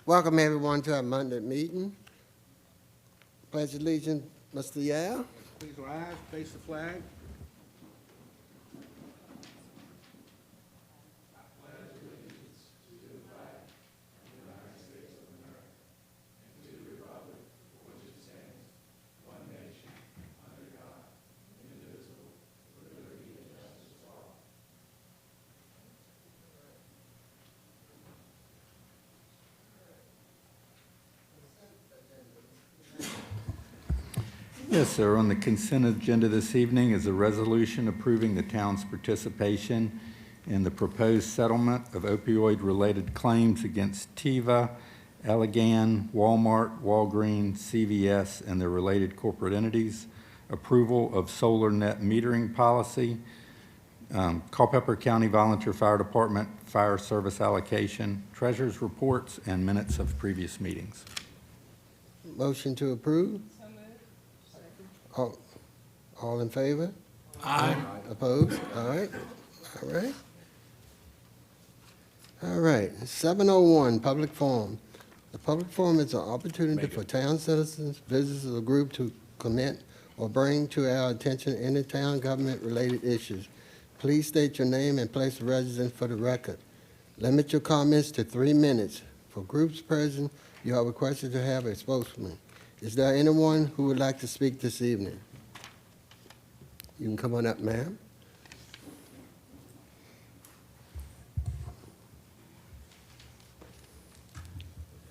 Welcome everyone to our Monday meeting. Pledge allegiance, Mr. Yao. Please rise, face the flag. Yes, sir. On the consent agenda this evening is a resolution approving the town's participation in the proposed settlement of opioid-related claims against Teva, Allergan, Walmart, Walgreens, CVS, and their related corporate entities, approval of solar net metering policy, Culpeper County Volunteer Fire Department fire service allocation, treasurer's reports, and minutes of previous meetings. Motion to approve? All in favor? Aye. Opposed? All right. All right. All right. 7:01, public forum. The public forum is an opportunity for town citizens, visitors, or group to comment or bring to our attention any town government-related issues. Please state your name and place of residence for the record. Limit your comments to 3 minutes. For groups present, you are requested to have a spokesman. Is there anyone who would like to speak this evening? You can come on up, ma'am.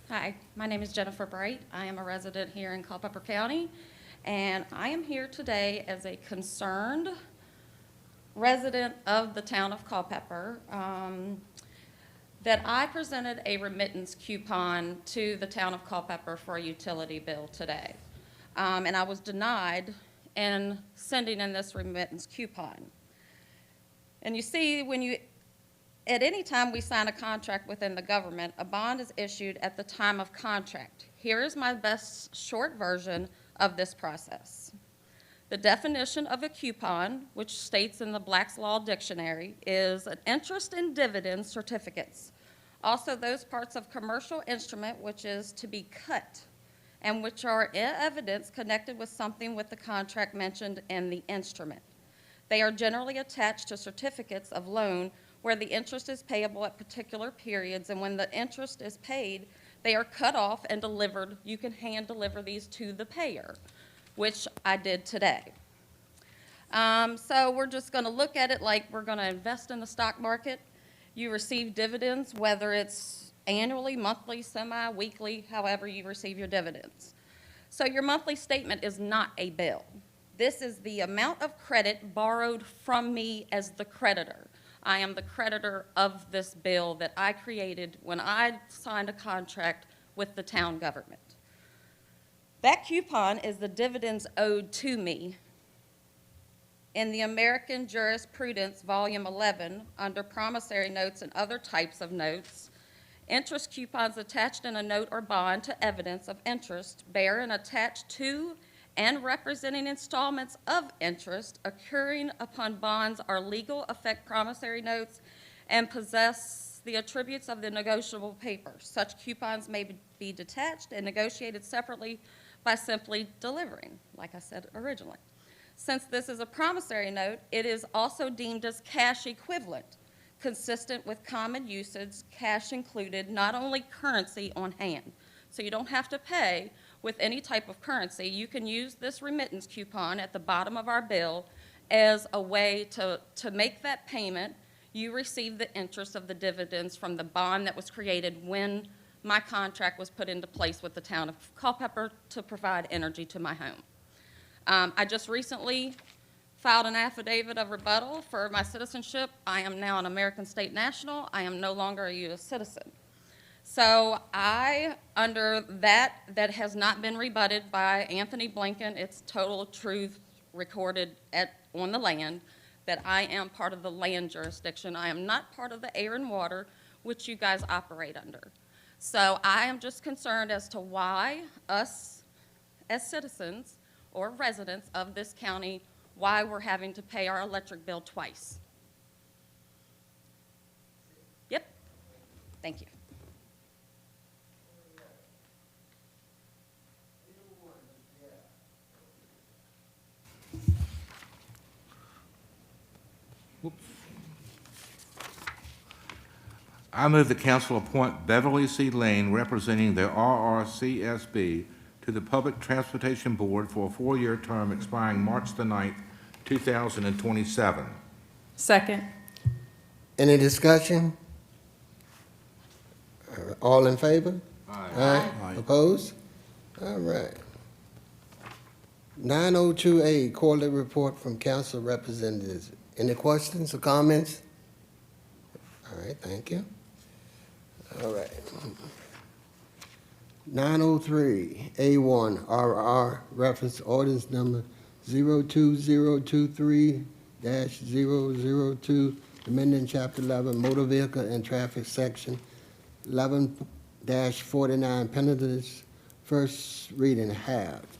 Hi, my name is Jennifer Bright. I am a resident here in Culpeper County, and I am here today as a concerned resident of the town of Culpeper that I presented a remittance coupon to the town of Culpeper for a utility bill today. And I was denied in sending in this remittance coupon. And you see, at any time we sign a contract within the government, a bond is issued at the time of contract. Here is my best short version of this process. The definition of a coupon, which states in the Black's Law Dictionary, is an interest in dividend certificates. Also, those parts of commercial instrument which is to be cut and which are evidence connected with something with the contract mentioned in the instrument. They are generally attached to certificates of loan where the interest is payable at particular periods, and when the interest is paid, they are cut off and delivered. You can hand deliver these to the payer, which I did today. So we're just going to look at it like we're going to invest in the stock market. You receive dividends, whether it's annually, monthly, semi-weekly, however you receive your dividends. So your monthly statement is not a bill. This is the amount of credit borrowed from me as the creditor. I am the creditor of this bill that I created when I signed a contract with the town government. That coupon is the dividends owed to me. In the American Jurisprudence, Volume 11, under promissory notes and other types of notes, interest coupons attached in a note or bond to evidence of interest bear and attached to and representing installments of interest occurring upon bonds are legal effect promissory notes and possess the attributes of the negotiable paper. Such coupons may be detached and negotiated separately by simply delivering, like I said originally. Since this is a promissory note, it is also deemed as cash equivalent, consistent with common usage, cash included, not only currency on hand. So you don't have to pay with any type of currency. You can use this remittance coupon at the bottom of our bill as a way to make that payment. You receive the interest of the dividends from the bond that was created when my contract was put into place with the town of Culpeper to provide energy to my home. I just recently filed an affidavit of rebuttal for my citizenship. I am now an American state national. I am no longer a U.S. citizen. So under that has not been rebutted by Anthony Blinken. It's total truth recorded on the land that I am part of the land jurisdiction. I am not part of the air and water, which you guys operate under. So I am just concerned as to why us as citizens or residents of this county, why we're having to pay our electric bill twice. Yep. Thank you. I move the council appoint Beverly C. Lane, representing the RRCSB, to the Public Transportation Board for a 4-year term expiring March the 9th, 2027. Second. Any discussion? All in favor? Aye. Opposed? All right. 902A, quarterly report from council representatives. Any questions or comments? All right, thank you. All right. 903A1, RR, reference ordinance number 02023-002, amending Chapter 11, Motor Vehicle and Traffic, Section 11-49, penalties, first reading, halved.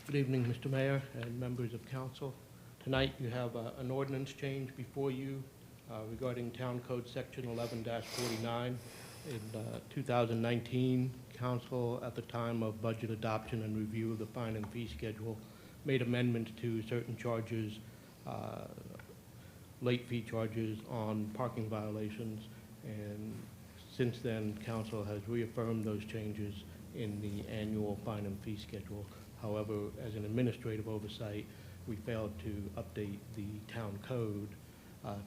Good evening, Mr. Mayor and members of council. Tonight you have an ordinance change before you regarding Town Code Section 11-49. In 2019, council, at the time of budget adoption and review of the fine and fee schedule, made amendments to certain charges, late fee charges on parking violations, and since then, council has reaffirmed those changes in the annual fine and fee schedule. However, as an administrative oversight, we failed to update the town code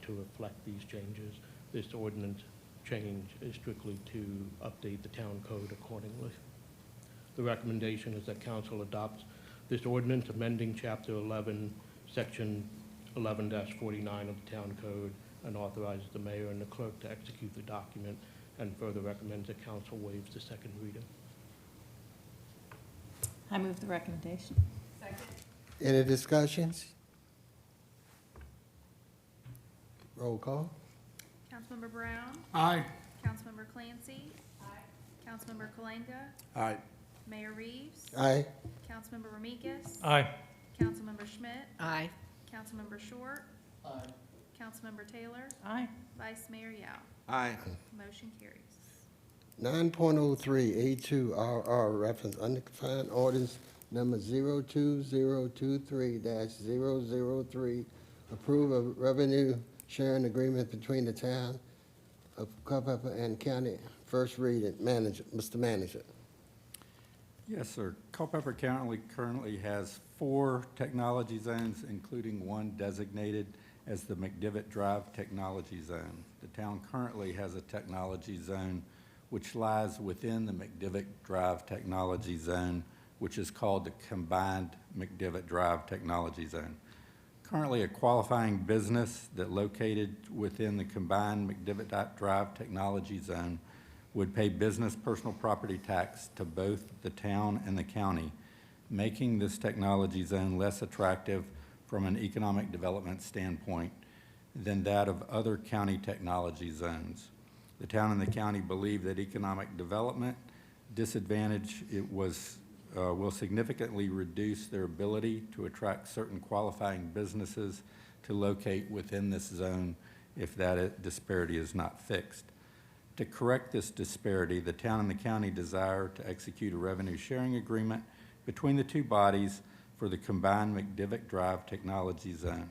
to reflect these changes. This ordinance change is strictly to update the town code accordingly. The recommendation is that council adopts this ordinance amending Chapter 11, Section 11-49 of the town code, and authorizes the mayor and the clerk to execute the document, and further recommends that council waives the second reading. I move the recommendation. Any discussions? Roll call. Councilmember Brown? Aye. Councilmember Clancy? Aye. Councilmember Kalanga? Aye. Mayor Reeves? Aye. Councilmember Ramikis? Aye. Councilmember Schmidt? Aye. Councilmember Short? Aye. Councilmember Taylor? Aye. Vice Mayor Yao? Aye. Motion carries. 9.03A2RR, reference undefined ordinance number 02023-003, approve a revenue sharing agreement between the town of Culpeper and county. First reading, Mr. Manager. Yes, sir. Culpeper County currently has 4 technology zones, including one designated as the McDivitt Drive Technology Zone. The town currently has a technology zone which lies within the McDivitt Drive Technology Zone, which is called the Combined McDivitt Drive Technology Zone. Currently, a qualifying business that located within the Combined McDivitt Drive Technology Zone would pay business personal property tax to both the town and the county, making this technology zone less attractive from an economic development standpoint than that of other county technology zones. The town and the county believe that economic development disadvantage will significantly reduce their ability to attract certain qualifying businesses to locate within this zone if that disparity is not fixed. To correct this disparity, the town and the county desire to execute a revenue sharing agreement between the two bodies for the combined McDivitt Drive Technology Zone.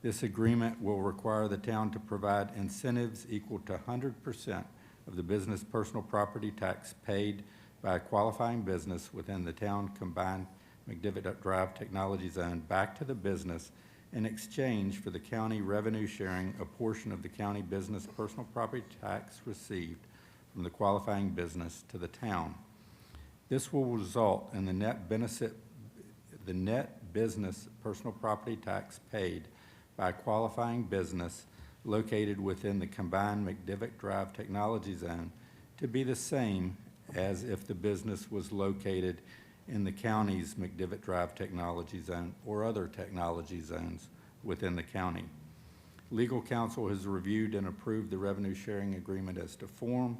This agreement will require the town to provide incentives equal to 100% of the business personal property tax paid by a qualifying business within the town combined McDivitt Drive Technology Zone back to the business in exchange for the county revenue sharing a portion of the county business personal property tax received from the qualifying business to the town. This will result in the net business personal property tax paid by a qualifying business located within the combined McDivitt Drive Technology Zone to be the same as if the business was located in the county's McDivitt Drive Technology Zone or other technology zones within the county. Legal counsel has reviewed and approved the revenue sharing agreement as to form.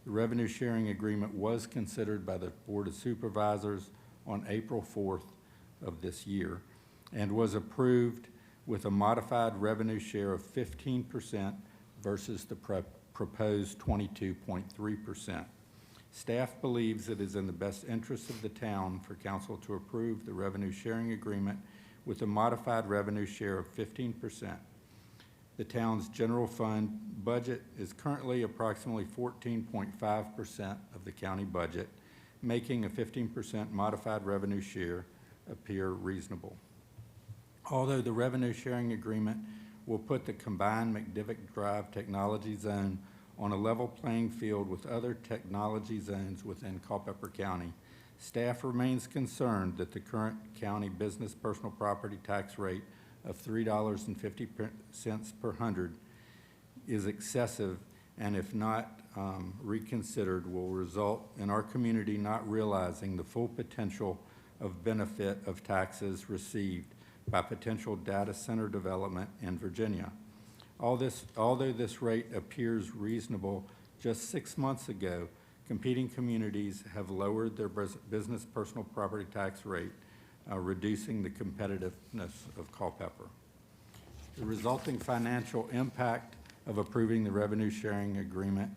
The revenue sharing agreement was considered by the Board of Supervisors on April 4th of this year and was approved with a modified revenue share of 15% versus the proposed 22.3%. Staff believes it is in the best interest of the town for council to approve the revenue sharing agreement with a modified revenue share of 15%. The town's general fund budget is currently approximately 14.5% of the county budget, making a 15% modified revenue share appear reasonable. Although the revenue sharing agreement will put the combined McDivitt Drive Technology Zone on a level playing field with other technology zones within Culpeper County, staff remains concerned that the current county business personal property tax rate of $3.50 per hundred is excessive, and if not reconsidered, will result in our community not realizing the full potential of benefit of taxes received by potential data center development in Virginia. Although this rate appears reasonable, just 6 months ago, competing communities have lowered their business personal property tax rate, reducing the competitiveness of Culpeper. The resulting financial impact of approving the revenue sharing agreement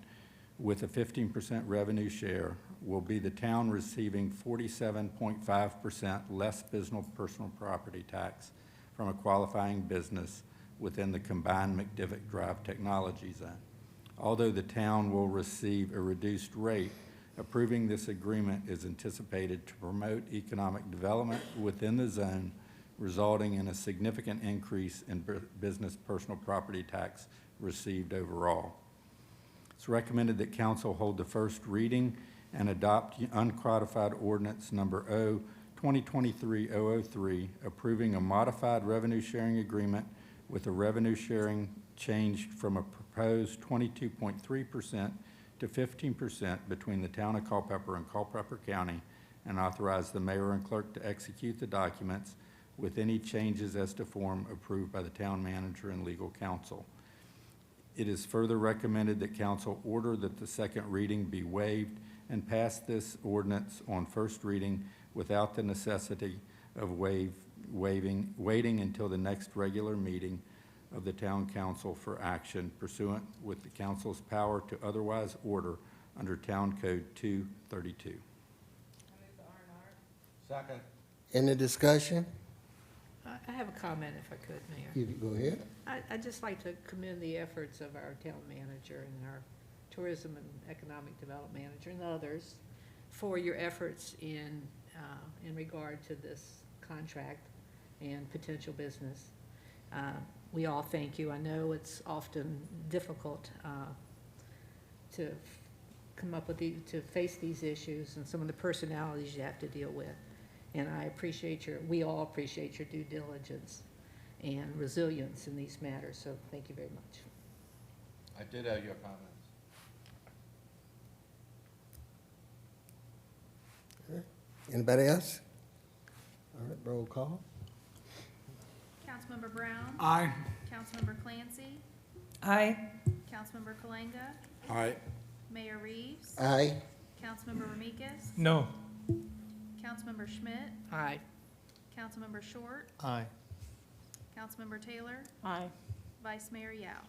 with a 15% revenue share will be the town receiving 47.5% less business personal property tax from a qualifying business within the combined McDivitt Drive Technology Zone. Although the town will receive a reduced rate, approving this agreement is anticipated to promote economic development within the zone, resulting in a significant increase in business personal property tax received overall. It's recommended that council hold the first reading and adopt uncodified ordinance number 2023-003, approving a modified revenue sharing agreement with a revenue sharing changed from a proposed 22.3% to 15% between the town of Culpeper and Culpeper County, and authorize the mayor and clerk to execute the documents with any changes as to form approved by the town manager and legal counsel. It is further recommended that council order that the second reading be waived and pass this ordinance on first reading without the necessity of waiting until the next regular meeting of the town council for action pursuant with the council's power to otherwise order under Town Code 232. Second. Any discussion? I have a comment if I could, Mayor. You go ahead. I'd just like to commend the efforts of our town manager and our tourism and economic development manager and others for your efforts in regard to this contract and potential business. We all thank you. I know it's often difficult to come up with to face these issues and some of the personalities you have to deal with. And we all appreciate your due diligence and resilience in these matters, so thank you very much. I did have your comments. Anybody else? All right, roll call. Councilmember Brown? Aye. Councilmember Clancy? Aye. Councilmember Kalanga? Aye. Mayor Reeves? Aye. Councilmember Ramikis? No. Councilmember Schmidt? Aye. Councilmember Short? Aye. Councilmember Taylor? Aye. Vice Mayor Yao?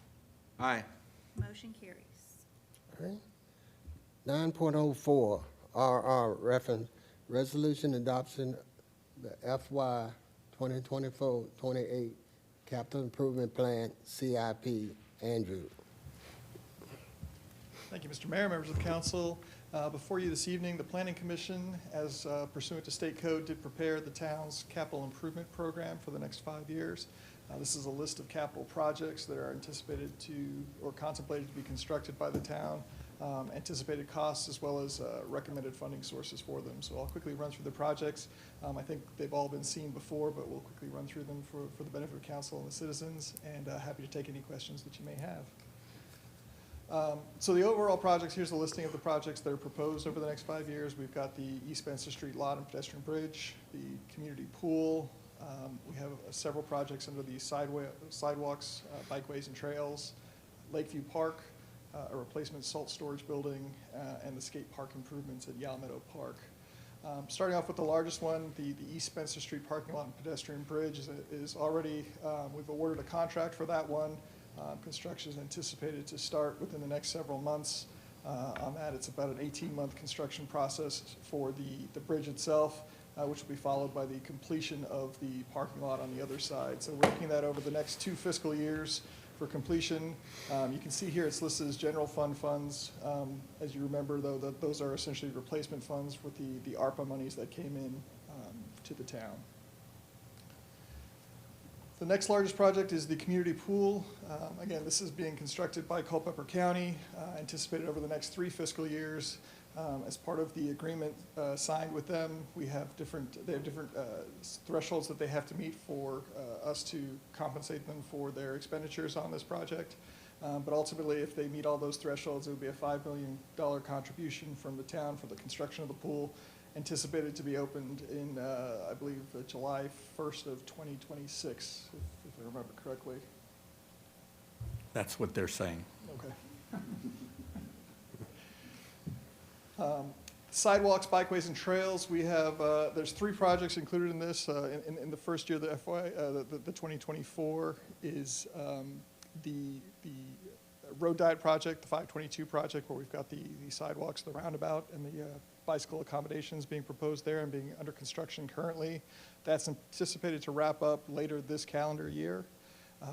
Aye. Motion carries. All right. 9.04, RR reference, resolution adoption, the FY 2024-28 Capital Improvement Plan, CIP. Andrew. Thank you, Mr. Mayor, members of council. Before you this evening, the Planning Commission, as pursuant to state code, did prepare the town's capital improvement program for the next 5 years. This is a list of capital projects that are anticipated to or contemplated to be constructed by the town, anticipated costs, as well as recommended funding sources for them. So I'll quickly run through the projects. I think they've all been seen before, but we'll quickly run through them for the benefit of council and the citizens, and happy to take any questions that you may have. So the overall projects, here's a listing of the projects that are proposed over the next 5 years. We've got the East Spencer Street Lot and Pedestrian Bridge, the community pool. We have several projects under the sidewalks, bikeways and trails, Lakeview Park, a replacement salt storage building, and the skate park improvements at Yale Meadow Park. Starting off with the largest one, the East Spencer Street parking lot and pedestrian bridge is already, we've awarded a contract for that one. Construction is anticipated to start within the next several months. On that, it's about an 18-month construction process for the bridge itself, which will be followed by the completion of the parking lot on the other side. So we're looking at over the next 2 fiscal years for completion. You can see here it's listed as general fund funds. As you remember, though, that those are essentially replacement funds with the ARPA monies that came in to the town. The next largest project is the community pool. Again, this is being constructed by Culpeper County, anticipated over the next 3 fiscal years. As part of the agreement signed with them, they have different thresholds that they have to meet for us to compensate them for their expenditures on this project. But ultimately, if they meet all those thresholds, it would be a $5 million contribution from the town for the construction of the pool, anticipated to be opened in, I believe, July 1st of 2026, if I remember correctly. That's what they're saying. Okay. Sidewalks, bikeways, and trails, we have, there's 3 projects included in this. In the first year, the FY, the 2024 is the road diet project, the 522 project, where we've got the sidewalks, the roundabout, and the bicycle accommodations being proposed there and being under construction currently. That's anticipated to wrap up later this calendar year.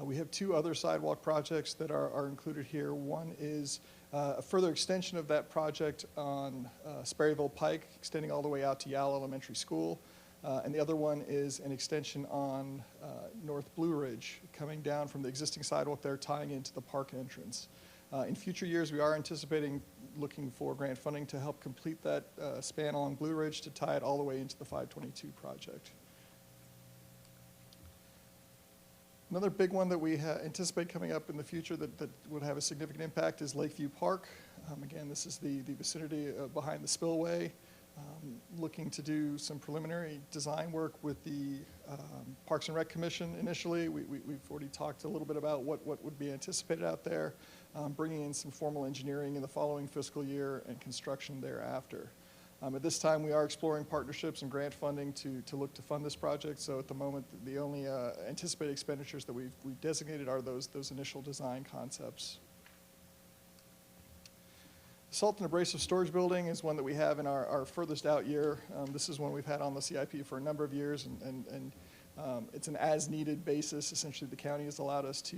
We have 2 other sidewalk projects that are included here. One is a further extension of that project on Sperryville Pike, extending all the way out to Yale Elementary School. And the other one is an extension on North Blue Ridge, coming down from the existing sidewalk there, tying into the park entrance. In future years, we are anticipating looking for grant funding to help complete that span along Blue Ridge to tie it all the way into the 522 project. Another big one that we anticipate coming up in the future that would have a significant impact is Lakeview Park. Again, this is the vicinity behind the spillway. Looking to do some preliminary design work with the Parks and Rec Commission initially. We've already talked a little bit about what would be anticipated out there, bringing in some formal engineering in the following fiscal year and construction thereafter. At this time, we are exploring partnerships and grant funding to look to fund this project. So at the moment, the only anticipated expenditures that we've designated are those initial design concepts. The Salt and Abrasive Storage Building is one that we have in our furthest out year. This is one we've had on the CIP for a number of years, and it's an as-needed basis. Essentially, the county has allowed us to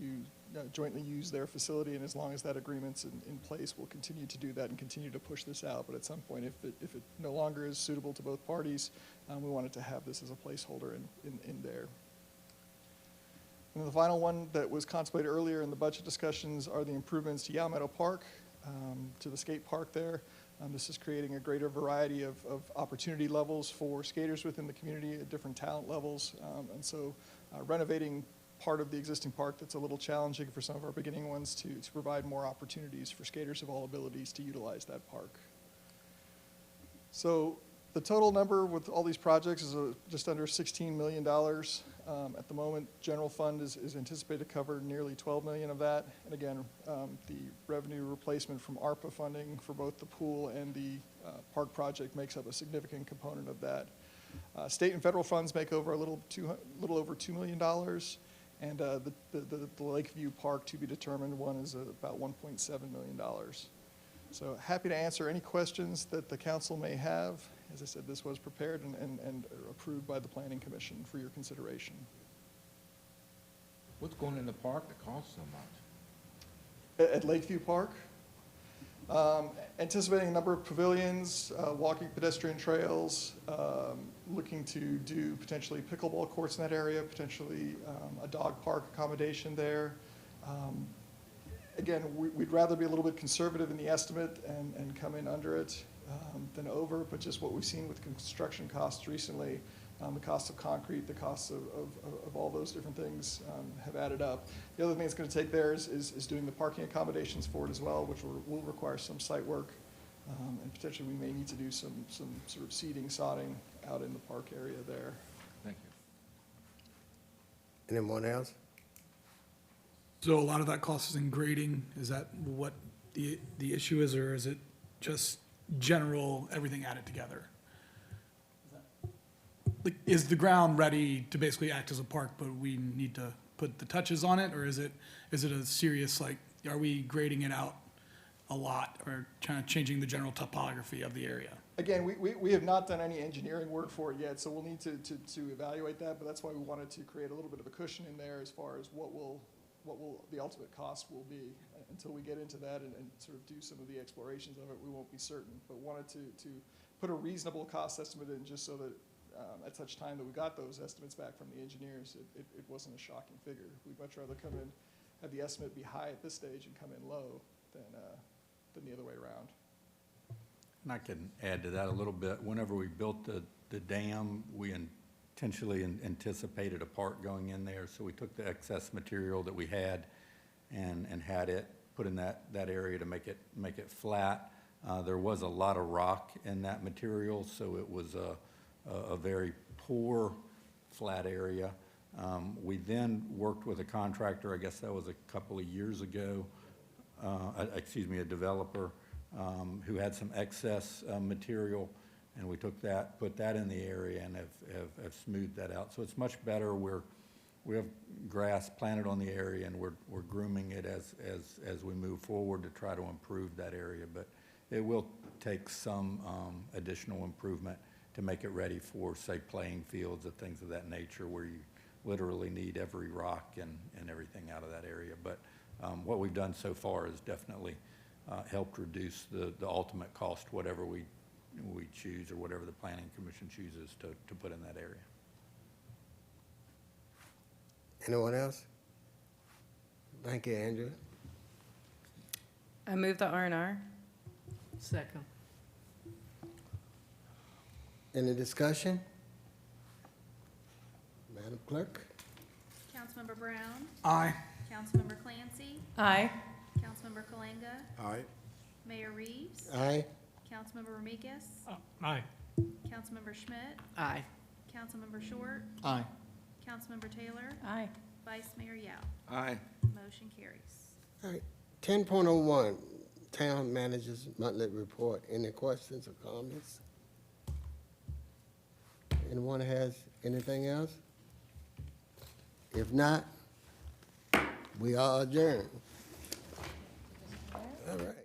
jointly use their facility, and as long as that agreement's in place, we'll continue to do that and continue to push this out. But at some point, if it no longer is suitable to both parties, we wanted to have this as a placeholder in there. And then the final one that was contemplated earlier in the budget discussions are the improvements to Yale Meadow Park, to the skate park there. This is creating a greater variety of opportunity levels for skaters within the community at different talent levels. And so renovating part of the existing park that's a little challenging for some of our beginning ones to provide more opportunities for skaters of all abilities to utilize that park. So the total number with all these projects is just under $16 million. At the moment, general fund is anticipated to cover nearly $12 million of that. And again, the revenue replacement from ARPA funding for both the pool and the park project makes up a significant component of that. State and federal funds make over a little over $2 million. And the Lakeview Park to be determined one is about $1.7 million. So happy to answer any questions that the council may have. As I said, this was prepared and approved by the Planning Commission for your consideration. What's going in the park that costs so much? At Lakeview Park, anticipating a number of pavilions, walking pedestrian trails, looking to do potentially pickleball courts in that area, potentially a dog park accommodation there. Again, we'd rather be a little bit conservative in the estimate and come in under it than over, but just what we've seen with construction costs recently, the cost of concrete, the costs of all those different things have added up. The other thing it's going to take there is doing the parking accommodations for it as well, which will require some site work, and potentially we may need to do some sort of seeding, sodding out in the park area there. Thank you. Anyone else? So a lot of that cost is in grading. Is that what the issue is, or is it just general, everything added together? Like, is the ground ready to basically act as a park, but we need to put the touches on it, or is it a serious, like, are we grading it out a lot, or kind of changing the general topography of the area? Again, we have not done any engineering work for it yet, so we'll need to evaluate that, but that's why we wanted to create a little bit of a cushion in there as far as what will the ultimate cost will be. Until we get into that and sort of do some of the explorations of it, we won't be certain, but wanted to put a reasonable cost estimate in just so that at such time that we got those estimates back from the engineers, it wasn't a shocking figure. We'd much rather come in, have the estimate be high at this stage and come in low than the other way around. And I can add to that a little bit. Whenever we built the dam, we intentionally anticipated a part going in there, so we took the excess material that we had and had it put in that area to make it flat. There was a lot of rock in that material, so it was a very poor flat area. We then worked with a contractor, I guess that was a couple of years ago, a developer, who had some excess material, and we took that, put that in the area and have smoothed that out. So it's much better. We have grass planted on the area, and we're grooming it as we move forward to try to improve that area. But it will take some additional improvement to make it ready for, say, playing fields and things of that nature, where you literally need every rock and everything out of that area. But what we've done so far has definitely helped reduce the ultimate cost, whatever we choose or whatever the Planning Commission chooses to put in that area. Anyone else? Thank you, Andrew. I move the R&R. Second. Any discussion? Madam Clerk? Councilmember Brown, Aye. Councilmember Clancy, Aye. Councilmember Kalanga, Aye. Mayor Reeves, Aye. Councilmember Ramikis, Aye. Councilmember Schmidt, Aye. Councilmember Short, Aye. Councilmember Taylor, Aye. Vice Mayor Yao. Aye. Motion carries. All right. 10.01, Town Manager's Monthly Report. Any questions or comments? Anyone has anything else? If not, we are adjourned. All right.